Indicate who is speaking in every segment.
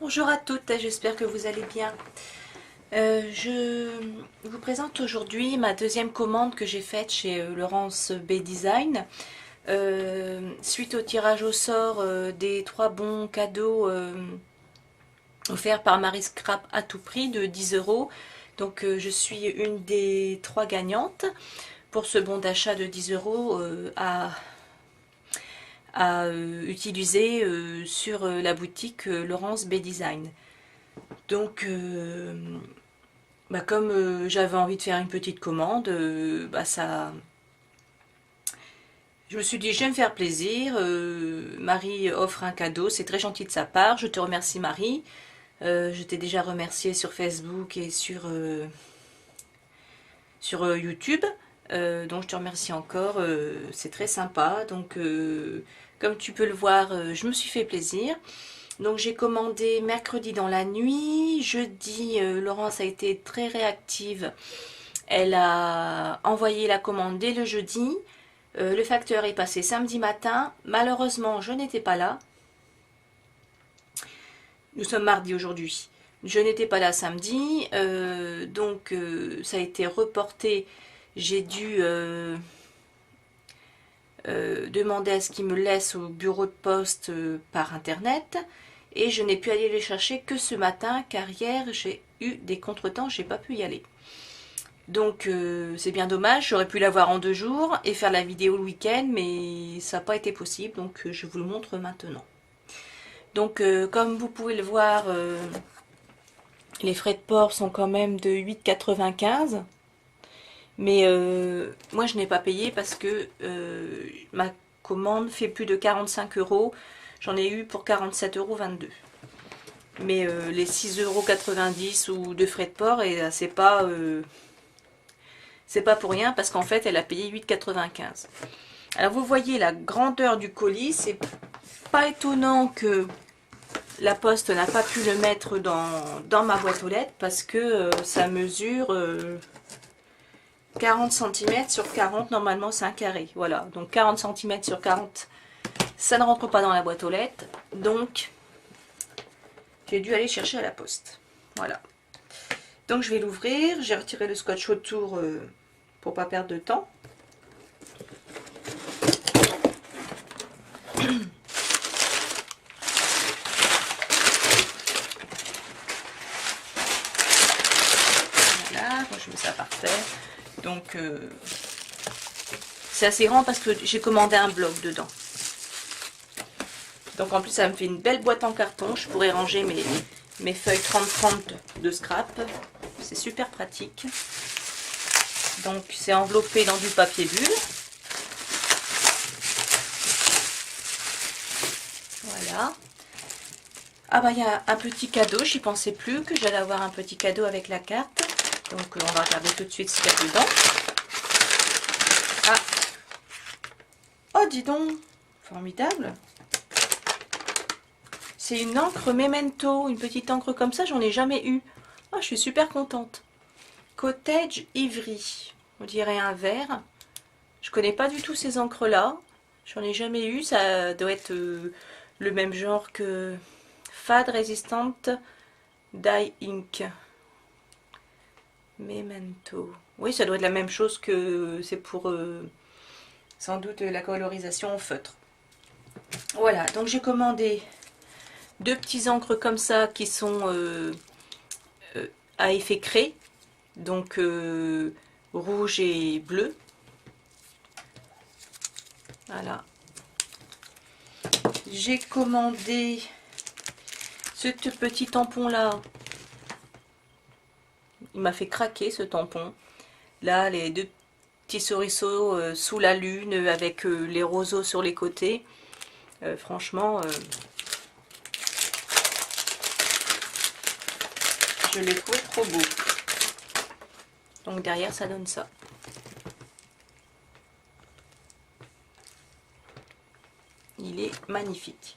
Speaker 1: Bonjour à toutes, j'espère que vous allez bien. Je vous présente aujourd'hui ma deuxième commande que j'ai faite chez Laurence B Design. Suite au tirage au sort des 3 bons cadeaux offerts par Marie Scrap à tout prix de 10 euros. Donc je suis une des 3 gagnantes pour ce bon d'achat de 10 euros à utiliser sur la boutique Laurence B Design. Donc, comme j'avais envie de faire une petite commande, je me suis dit, je vais me faire plaisir. Marie offre un cadeau, c'est très gentil de sa part. Je te remercie, Marie. Je t'ai déjà remercié sur Facebook et sur YouTube. Donc, je te remercie encore. C'est très sympa. Donc, comme tu peux le voir, je me suis fait plaisir. Donc j'ai commandé mercredi dans la nuit. Jeudi, Laurence a été très réactive. Elle a envoyé la commande dès le jeudi. Le facteur est passé samedi matin. Malheureusement, je n'étais pas là. Nous sommes mardi aujourd'hui. Je n'étais pas là samedi. Donc ça a été reporté. J'ai dû demander à ce qu'il me laisse au bureau de poste par internet. Et je n'ai pu aller les chercher que ce matin, car hier j'ai eu des contretemps, j'ai pas pu y aller. Donc c'est bien dommage, j'aurais pu l'avoir en 2 jours et faire la vidéo le week-end, mais ça n'a pas été possible, donc je vous le montre maintenant. Donc comme vous pouvez le voir, les frais de port sont quand même de 8,95 €. Mais moi je n'ai pas payé parce que ma commande fait plus de 45 €. J'en ai eu pour 47,22 €. Mais les 6,90 € ou de frais de port, c'est pas pour rien parce qu'en fait elle a payé 8,95 €. Alors vous voyez la grandeur du colis, c'est pas étonnant que la poste n'a pas pu le mettre dans ma boîte aux lettres parce que ça mesure 40 cm sur 40, normalement c'est un carré. Voilà, donc 40 cm sur 40, ça ne rentre pas dans la boîte aux lettres. Donc, j'ai dû aller chercher à la poste. Voilà. Donc, je vais l'ouvrir. J'ai retiré le scotch autour pour pas perdre de temps. Voilà, moi je mets ça par terre. Donc, c'est assez grand parce que j'ai commandé un bloc dedans. Donc en plus ça me fait une belle boîte en carton. Je pourrais ranger mes feuilles 30-30 de scrap. C'est super pratique. Donc c'est enveloppé dans du papier bulle. Voilà. Ah bah il y a un petit cadeau. J'y pensais plus que j'allais avoir un petit cadeau avec la carte. Donc on va regarder tout de suite ce qu'il y a dedans. Ah. Oh dis donc. Formidable. C'est une encre Memento, une petite encre comme ça, j'en ai jamais eu. Oh, je suis super contente. Cottage Ivory, on dirait un vert. Je connais pas du tout ces encres-là. J'en ai jamais eu, ça doit être le même genre que Fade Resistant Dye Ink. Memento. Oui, ça doit être la même chose que c'est pour sans doute la colorisation au feutre. Voilà, donc j'ai commandé 2 petits encres comme ça qui sont à effet craie, donc rouge et bleu. Voilà. J'ai commandé ce petit tampon là. Il m'a fait craquer ce tampon. Là, les 2 petits souriceaux sous la lune avec les roseaux sur les côtés. Franchement... je l'ai trouvé trop beau. Donc derrière ça donne ça. Il est magnifique.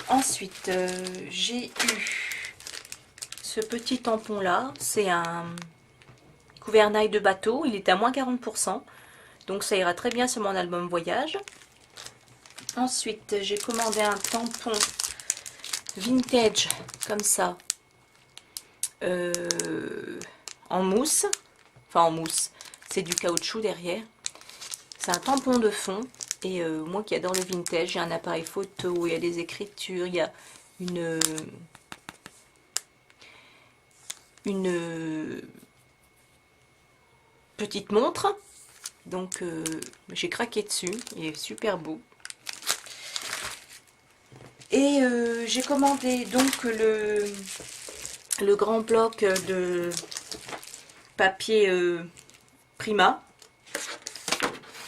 Speaker 1: Ensuite j'ai eu ce petit tampon là. C'est un gouvernail de bateau. Il est à moins 40%. Donc ça ira très bien sur mon album voyage. Ensuite j'ai commandé un tampon vintage comme ça, en mousse, enfin en mousse, c'est du caoutchouc derrière. C'est un tampon de fond. Et moi qui adore le vintage, il y a un appareil photo, il y a des écritures, il y a une petite montre. Donc j'ai craqué dessus, il est super beau. Et j'ai commandé donc le grand bloc de papier Prima.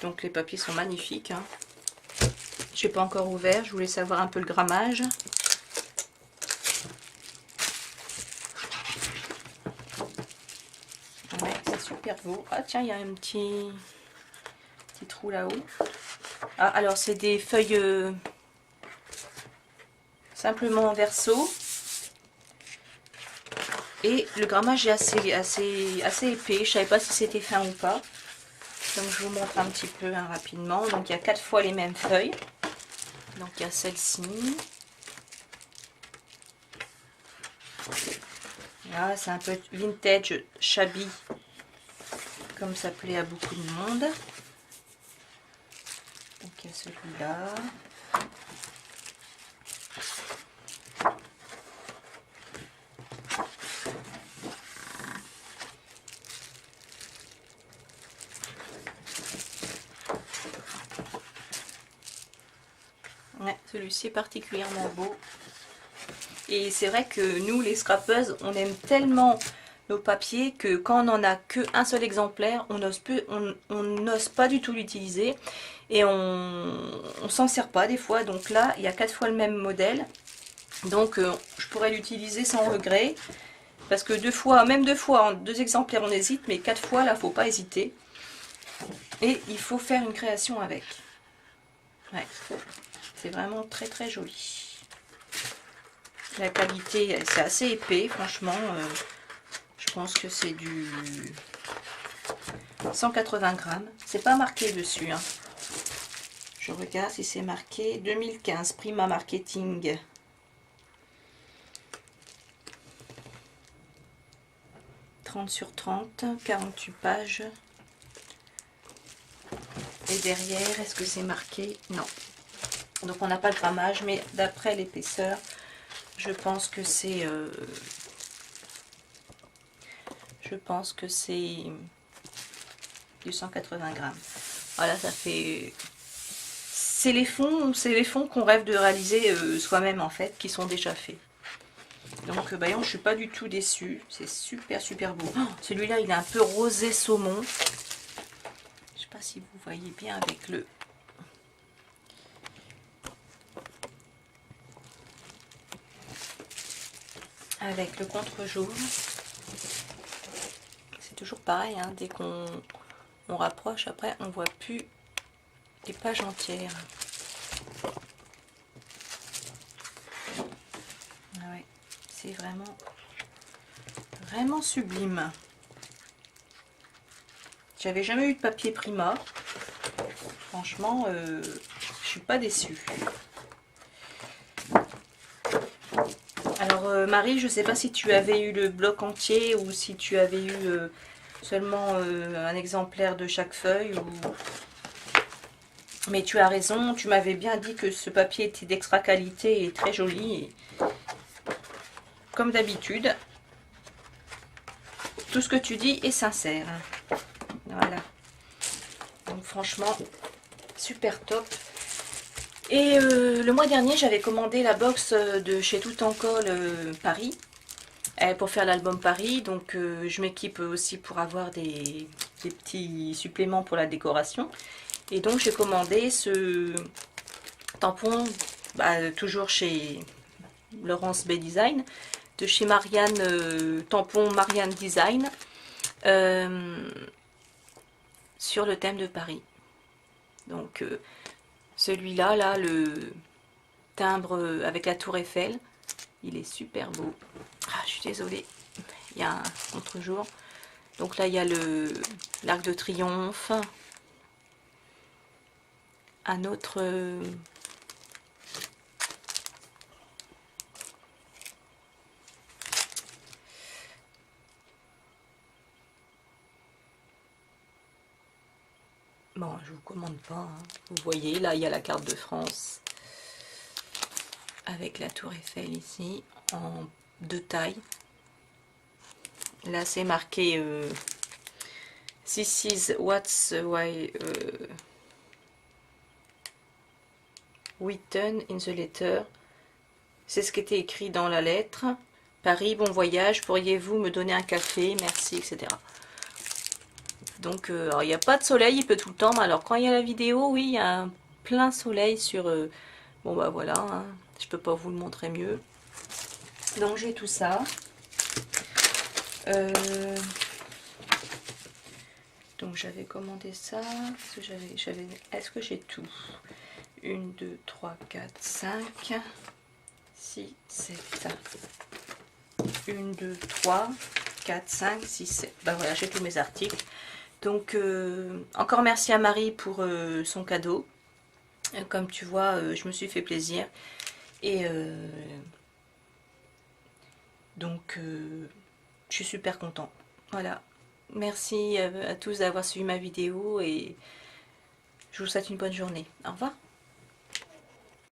Speaker 1: Donc les papiers sont magnifiques, hein. Je n'ai pas encore ouvert, je voulais savoir un peu le grammage. Ouais, c'est super beau. Ah tiens, il y a un petit trou là-haut. Ah, alors c'est des feuilles simplement en verso. Et le grammage est assez épais. Je ne savais pas si c'était fin ou pas. Donc je vous montre un petit peu, hein, rapidement. Donc il y a 4 fois les mêmes feuilles. Donc il y a celle-ci. Voilà, c'est un peu vintage shabby, comme ça plaît à beaucoup de monde. Donc il y a celui-là. Ouais, celui-ci est particulièrement beau. Et c'est vrai que nous, les scrapeuses, on aime tellement nos papiers que quand on n'en a qu'un seul exemplaire, on n'ose pas du tout l'utiliser. Et on s'en sert pas des fois. Donc là, il y a 4 fois le même modèle. Donc je pourrais l'utiliser sans regret. Parce que même deux fois, en 2 exemplaires, on hésite. Mais 4 fois, là, faut pas hésiter. Et il faut faire une création avec. Ouais. C'est vraiment très très joli. La qualité, c'est assez épais, franchement. Je pense que c'est du 180 grammes. C'est pas marqué dessus, hein. Je regarde si c'est marqué 2015 Prima Marketing. « 30 sur 30, 48 pages. Et derrière, est-ce que c'est marqué? Non. Donc on n'a pas le grammage, mais d'après l'épaisseur, je pense que c'est du 180 grammes. Voilà, ça fait... C'est les fonds qu'on rêve de réaliser soi-même, en fait, qui sont déjà faits. Donc, voyons, je suis pas du tout déçue. C'est super, super beau. Oh, celui-là, il est un peu rosé saumon. Je sais pas si vous voyez bien avec le... Avec le contre-jour. C'est toujours pareil, hein, dès qu'on rapproche, après, on voit plus les pages entières. Ah ouais, c'est vraiment sublime. J'avais jamais eu de papier Prima. Franchement, je suis pas déçue. Alors Marie, je sais pas si tu avais eu le bloc entier ou si tu avais eu seulement un exemplaire de chaque feuille. Mais tu as raison, tu m'avais bien dit que ce papier était d'extra qualité et très joli. Et comme d'habitude, tout ce que tu dis est sincère. Voilà. Donc franchement, super top. Et le mois dernier, j'avais commandé la box de chez Tout en Colle Paris pour faire l'album Paris. Donc je m'équipe aussi pour avoir des petits suppléments pour la décoration. Et donc j'ai commandé ce tampon, toujours chez Laurence Bay Design, de chez Marianne, tampon Marianne Design, sur le thème de Paris. Donc celui-là, là, le timbre avec la tour Eiffel, il est super beau. Ah, je suis désolée, il y a un contre-jour. Donc là, il y a l'Arc de Triomphe. Un autre Bon, je vous commande pas, hein. Vous voyez, là, il y a la carte de France. Avec la tour Eiffel ici, en 2 tailles. Là, c'est marqué This is what's why written in the letter. C'est ce qui était écrit dans la lettre. Paris, bon voyage, pourriez-vous me donner un café, merci, etc. Donc, alors, il n'y a pas de soleil, il peut tout le temps, mais alors quand il y a la vidéo, oui, il y a un plein soleil sur... bon, bah voilà, hein, je peux pas vous le montrer mieux. Donc, j'ai tout ça. Donc, j'avais commandé ça. Est-ce que j'ai tout? 1, 2, 3, 4, 5, 6, 7. 1, 2, 3, 4, 5, 6, 7. Ben voilà, j'ai tous mes articles. Donc, encore merci à Marie pour son cadeau. Comme tu vois, je me suis fait plaisir. Et donc, je suis super content. Voilà. Merci à tous d'avoir suivi ma vidéo et je vous souhaite une bonne journée. Au revoir.